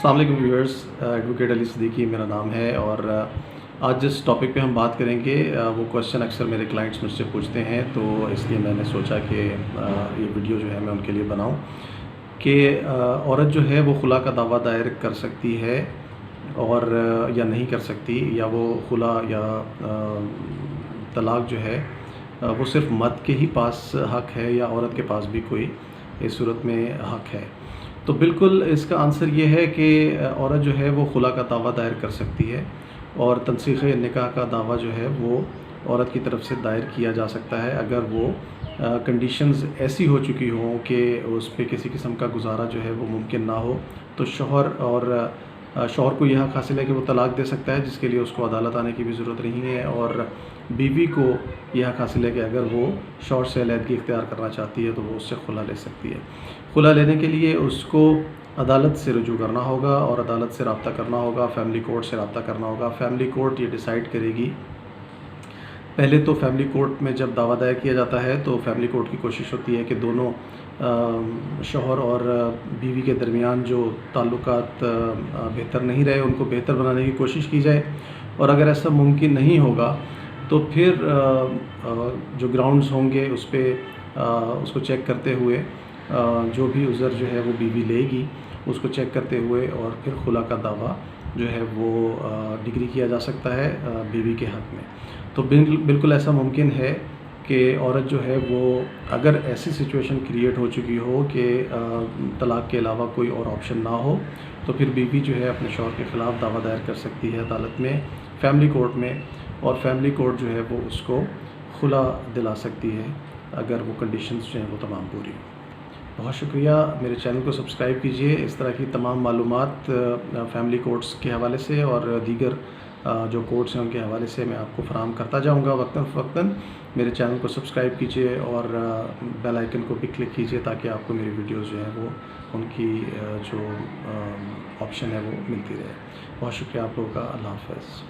السلام علیکم viewers, advocate علی صدیقی میرا نام ہے، اور آج جس ٹاپک پہ ہم بات کریں گے وہ کویشچن اکثر میرے کلائنٹس مجھ سے پوچھتے ہیں، تو اس لیے میں نے سوچا کہ یہ ویڈیو جو ہے میں ان کے لیے بناؤں کہ عورت جو ہے وہ خلا کا دعویٰ دائر کر سکتی ہے اور یا نہیں کر سکتی، یا وہ خلا یا طلاق جو ہے وہ صرف مرد کے ہی پاس حق ہے یا عورت کے پاس بھی کوئی اس صورت میں حق ہے۔ تو بالکل اس کا آنسر یہ ہے کہ عورت جو ہے وہ خلا کا دعویٰ دائر کر سکتی ہے، اور تنسیخ نکاح کا دعویٰ جو ہے وہ عورت کی طرف سے دائر کیا جا سکتا ہے اگر وہ کنڈیشنز ایسی ہو چکی ہوں کہ اس پہ کسی قسم کا گزارا جو ہے وہ ممکن نہ ہو، تو شوہر کو یہ حق حاصل ہے کہ وہ طلاق دے سکتا ہے، جس کے لیے اس کو عدالت آنے کی بھی ضرورت نہیں ہے، اور بیوی کو یہ حق حاصل ہے کہ اگر وہ شوہر سے علیحدگی اختیار کرنا چاہتی ہے تو وہ اس سے خلا لے سکتی ہے۔ خلا لینے کے لیے اس کو عدالت سے رجوع کرنا ہوگا اور عدالت سے رابطہ کرنا ہوگا، فیملی کورٹ سے رابطہ کرنا ہوگا۔ فیملی کورٹ یہ ڈیسائیڈ کرے گی، پہلے تو فیملی کورٹ میں جب دعویٰ دائر کیا جاتا ہے تو فیملی کورٹ کی کوشش ہوتی ہے کہ دونوں شوہر اور بیوی کے درمیان جو تعلقات بہتر نہیں رہے ان کو بہتر بنانے کی کوشش کی جائے، اور اگر ایسا ممکن نہیں ہوگا تو پھر جو گراؤنڈز ہوں گے اس پہ اس کو چیک کرتے ہوئے جو بھی عذر جو ہے وہ بیوی لے گی اس کو چیک کرتے ہوئے اور پھر خلا کا دعویٰ جو ہے وہ ڈگری کیا جا سکتا ہے بیوی کے حق میں۔ تو بالکل ایسا ممکن ہے کہ عورت جو ہے وہ اگر ایسی سچویشن کریٹ ہو چکی ہو کہ طلاق کے علاوہ کوئی اور آپشن نہ ہو، تو پھر بیوی جو ہے اپنے شوہر کے خلاف دعویٰ دائر کر سکتی ہے عدالت میں، فیملی کورٹ میں، اور فیملی کورٹ جو ہے وہ اس کو خلا دلا سکتی ہے اگر وہ کنڈیشنز جو ہیں وہ تمام پوری ہوں۔ بہت شکریہ، میرے چینل کو سبسکرائب کیجئے۔ اس طرح کی تمام معلومات فیملی کورٹس کے حوالے سے اور دیگر جو کورٹس ہیں ان کے حوالے سے میں آپ کو فراہم کرتا جاؤں گا وقتاً فوقتاً۔ میرے چینل کو سبسکرائب کیجئے اور بیل آئیکن کو بھی کلک کیجئے تاکہ آپ کو میری ویڈیوز جو ہیں وہ ان کی جو آپشن ہے وہ ملتی رہے۔ بہت شکریہ آپ لوگوں کا، اللہ حافظ۔